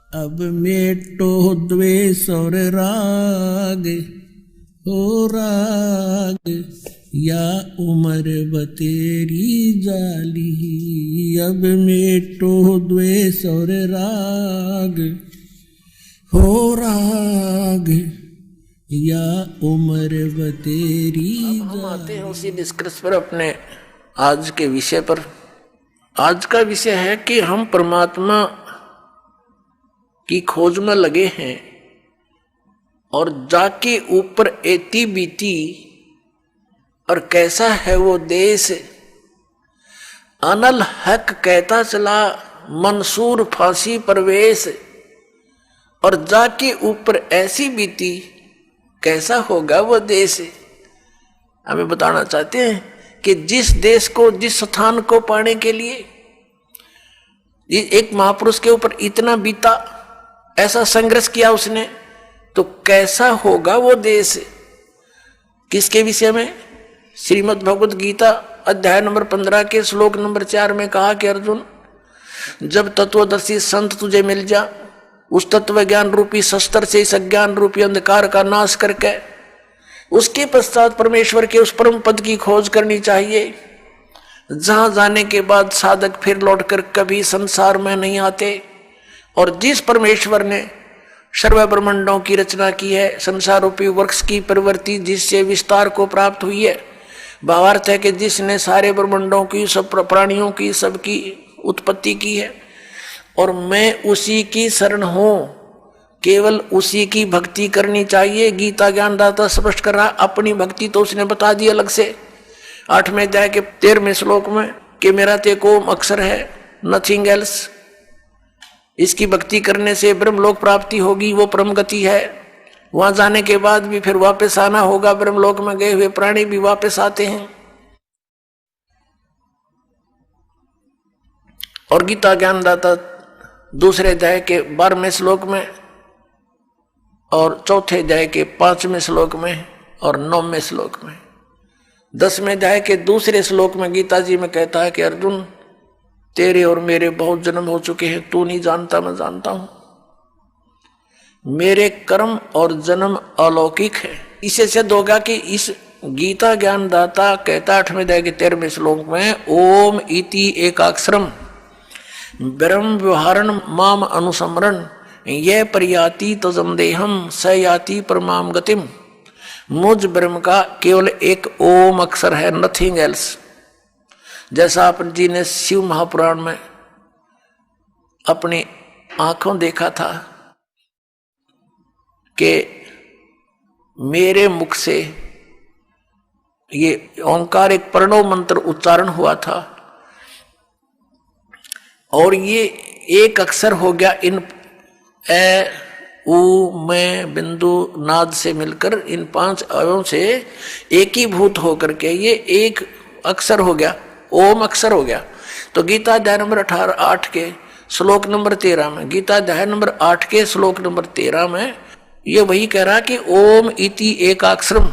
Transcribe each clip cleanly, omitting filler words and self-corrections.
अब मेटो द्वेष और राग हो राग, या उम्र बतेरी जाली। अब मेटो द्वेष और राग हो राग, या उम्र बतेरी। हम आते हैं उसी निष्कर्ष पर अपने आज के विषय पर। आज का विषय है कि हम परमात्मा की खोज में लगे हैं और जाके ऊपर एती बीती, और कैसा है वो देश। अनल हक कहता चला मंसूर फांसी परवेश, और जाके ऊपर ऐसी बीती, कैसा होगा वो देश। हमें बताना चाहते हैं कि जिस देश को, जिस स्थान को पाने के लिए एक महापुरुष के ऊपर इतना बीता, ऐसा संघर्ष किया उसने, तो कैसा होगा वो देश। किसके विषय में? श्रीमद् भगवद गीता अध्याय नंबर 15 के श्लोक नंबर 4 में कहा कि अर्जुन, जब तत्वदर्शी संत तुझे मिल जा, उस तत्व ज्ञान रूपी शस्त्र से इस अज्ञान रूपी अंधकार का नाश करके उसके पश्चात परमेश्वर के उस परम पद की खोज करनी चाहिए, जहां जाने के बाद साधक फिर लौटकर कभी संसार में नहीं आते। और जिस परमेश्वर ने सर्व ब्रह्मांडों की रचना की है, संसार रूपी वृक्ष की प्रवृत्ति जिससे विस्तार को प्राप्त हुई है, भावार्थ है कि जिसने सारे ब्रह्मांडों की, सब प्राणियों की, सबकी उत्पत्ति की है, और मैं उसी की शरण हूं, केवल उसी की भक्ति करनी चाहिए। गीता ज्ञानदाता स्पष्ट कर रहा, अपनी भक्ति तो उसने बता दी अलग से 8वें अध्याय के 13वें श्लोक में कि मेरा तेको अक्षर है, नथिंग एल्स। इसकी भक्ति करने से ब्रह्मलोक प्राप्ति होगी, वो परम गति है। वहां जाने के बाद भी फिर वापस आना होगा। ब्रह्मलोक में गए हुए प्राणी भी वापस आते हैं। और गीता ज्ञानदाता दूसरे अध्याय के 12वें श्लोक में और चौथे अध्याय के 5वें श्लोक में और 9वें श्लोक में, 10वें अध्याय के दूसरे श्लोक में गीता जी में कहता है कि अर्जुन, तेरे और मेरे बहुत जन्म हो चुके हैं, तू नहीं जानता, मैं जानता हूं। मेरे कर्म और जन्म अलौकिक है। इसे सिद्ध होगा कि इस गीता ज्ञानदाता कहता 8वें अध्याय के 13वें श्लोक में, ओम इति एकाक्षरम ब्रह्म व्यवहारण माम अनुसमरण, यह प्रयाति तजम देहम स याति परमाम गतिम। मुझ ब्रह्म का केवल एक ओम अक्षर है, नथिंग एल्स। जैसा आप जी ने शिव महापुराण में अपनी आंखों देखा था कि मेरे मुख से ये ओंकार एक प्रणव मंत्र उच्चारण हुआ था, और ये एक अक्षर हो गया इन ए उ में बिंदु नाद से मिलकर इन 5 अवयवों से एकीभूत होकर के ये एक अक्षर हो गया, ओम अक्षर हो गया। तो गीता अध्याय नंबर 8 के श्लोक नंबर 13 में, गीता अध्याय नंबर 8 के श्लोक नंबर 13 में ये वही कह रहा कि ओम इति एकाक्षरम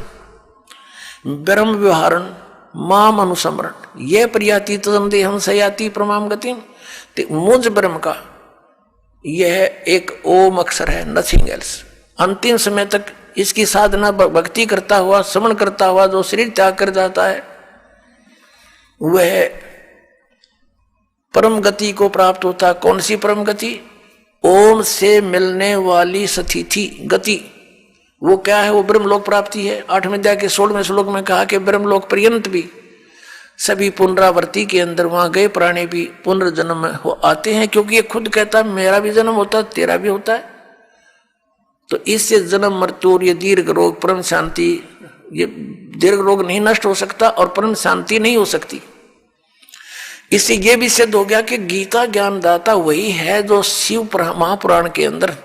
ब्रह्म व्यवहारण माम अनुसमरण, ये प्रयाति तदम देहम सयाति प्रमाम गतिम। मुझ ब्रह्म का यह एक ओम अक्षर है, नथिंग एल्स। अंतिम समय तक इसकी साधना भक्ति करता हुआ, श्रवण करता हुआ जो शरीर त्याग कर जाता है, वह परम गति को प्राप्त होता। कौन सी परम गति? ओम से मिलने वाली स्थिति गति। वो क्या है? वो ब्रह्मलोक प्राप्ति है। 8वें अध्याय के 16वें श्लोक में कहा कि ब्रह्मलोक पर्यंत भी सभी पुनरावृत्ति के अंदर वहां गए प्राणी भी पुनर्जन्म हो आते हैं, क्योंकि ये खुद कहता है मेरा भी जन्म होता है, तेरा भी होता है। तो इससे जन्म मृत्यु और ये दीर्घ रोग परम शांति, ये दीर्घ रोग नहीं नष्ट हो सकता और परम शांति नहीं हो सकती। इससे ये भी सिद्ध हो गया कि गीता ज्ञानदाता वही है जो शिव महापुराण के अंदर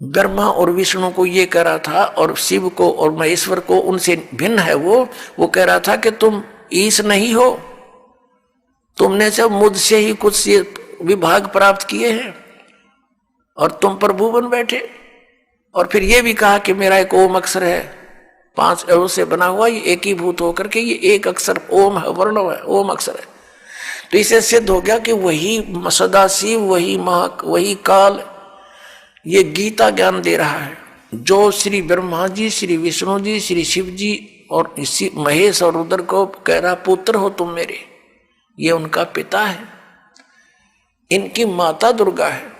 ब्रह्मा और विष्णु को ये कह रहा था, और शिव को और महेश्वर को उनसे भिन्न है। वो कह रहा था कि तुम ईश नहीं हो, तुमने सब मुझसे ही कुछ विभाग प्राप्त किए हैं और तुम प्रभु बन बैठे। और फिर ये भी कहा कि मेरा एक ओम अक्षर है, 5 अवयव से बना हुआ, ये एकीभूत होकर के ये एक अक्षर ओम है, वर्ण है, ओम अक्षर है। तो इसे सिद्ध हो गया कि वही सदाशिव, वही काल ये गीता ज्ञान दे रहा है। जो श्री ब्रह्मा जी, श्री विष्णु जी, श्री शिव जी और इसी महेश और रुद्र को कह रहा पुत्र हो तुम मेरे, ये उनका पिता है, इनकी माता दुर्गा है।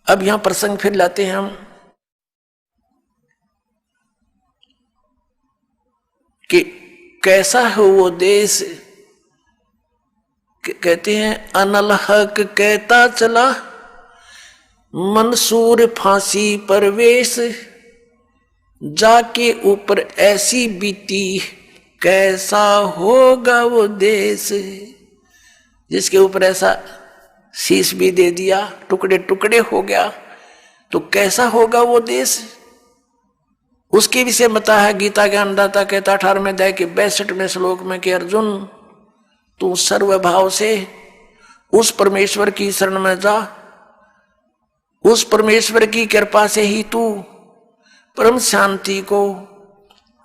अब यहां प्रसंग फिर लाते हैं हम कि कैसा है वो देश। कहते हैं अनल हक कहता चला, मंसूर फांसी परवेश, जाके ऊपर ऐसी बीती, कैसा होगा वो देश। जिसके ऊपर ऐसा शीश भी दे दिया, टुकड़े टुकड़े हो गया, तो कैसा होगा वो देश। उसके विषय बता है गीता ज्ञानदाता कहता 18वें अध्याय के 62वें श्लोक में कि अर्जुन तू सर्वभाव से उस परमेश्वर की शरण में जा, उस परमेश्वर की कृपा से ही तू परम शांति को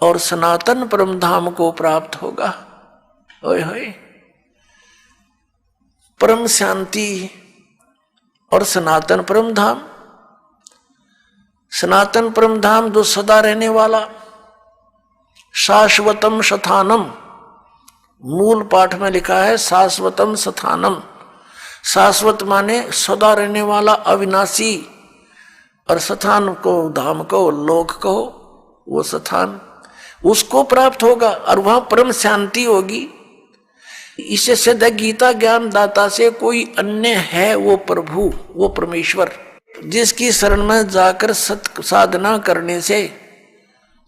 और सनातन परम धाम को प्राप्त होगा। ओए होए, परम शांति और सनातन परम धाम। सनातन परम धाम जो सदा रहने वाला, शाश्वतम स्थानम, मूल पाठ में लिखा है शाश्वतम स्थानम। शाश्वत माने सदा रहने वाला, अविनाशी, और स्थान को, धाम को, लोक को, वो स्थान उसको प्राप्त होगा और वहां परम शांति होगी। इससे सिद्ध गीता ज्ञान दाता से कोई अन्य है वो प्रभु, वो परमेश्वर, जिसकी शरण में जाकर साधना करने से,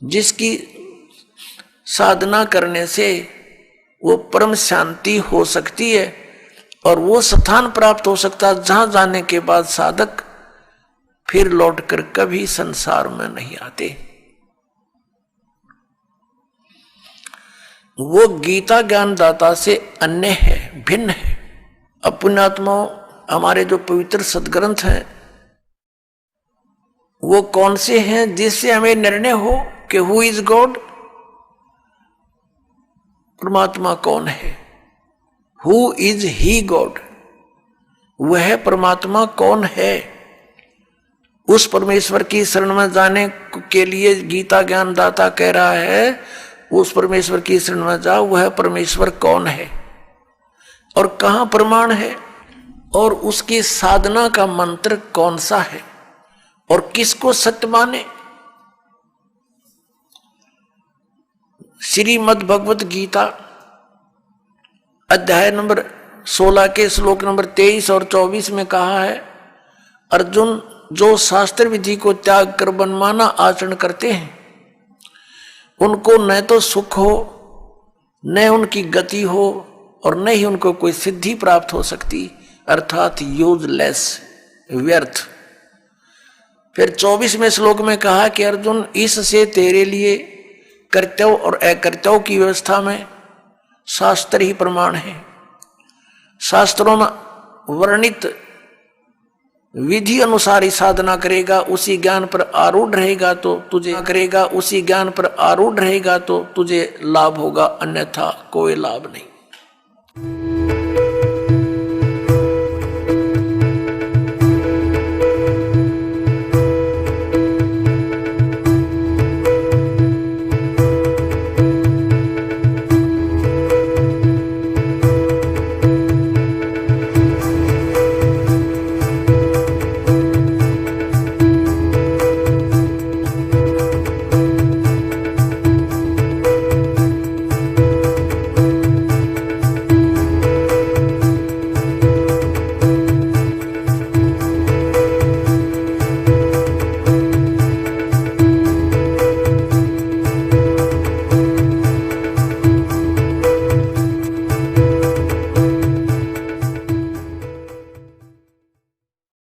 जिसकी साधना करने से वो परम शांति हो सकती है और वो स्थान प्राप्त हो सकता है जहां जाने के बाद साधक फिर लौटकर कभी संसार में नहीं आते। वो गीता ज्ञान दाता से अन्य है, भिन्न है। अब पुण्यात्माओं, हमारे जो पवित्र सदग्रंथ हैं वो कौन से हैं जिससे हमें निर्णय हो कि हु इज गॉड, परमात्मा कौन है, हु इज ही गॉड, वह परमात्मा कौन है। उस परमेश्वर की शरण में जाने के लिए गीता ज्ञान दाता कह रहा है उस परमेश्वर की शरण में जाओ, वह परमेश्वर कौन है और कहां प्रमाण है और उसकी साधना का मंत्र कौन सा है और किसको सत्य माने। श्रीमद् भगवत गीता अध्याय नंबर 16 के श्लोक नंबर 23 और 24 में कहा है, अर्जुन जो शास्त्र विधि को त्याग कर मनमाना आचरण करते हैं उनको न तो सुख हो, न उनकी गति हो और न ही उनको कोई सिद्धि प्राप्त हो सकती, अर्थात यूजलेस, व्यर्थ। फिर 24वें श्लोक में कहा कि अर्जुन इससे तेरे लिए कर्तव्य और अकर्तव्य की व्यवस्था में शास्त्र ही प्रमाण है। शास्त्रों में वर्णित विधि अनुसार ही साधना करेगा, उसी ज्ञान पर आरूढ़ रहेगा तो तुझे करेगा, उसी ज्ञान पर आरूढ़ रहेगा तो तुझे लाभ होगा, अन्यथा कोई लाभ नहीं।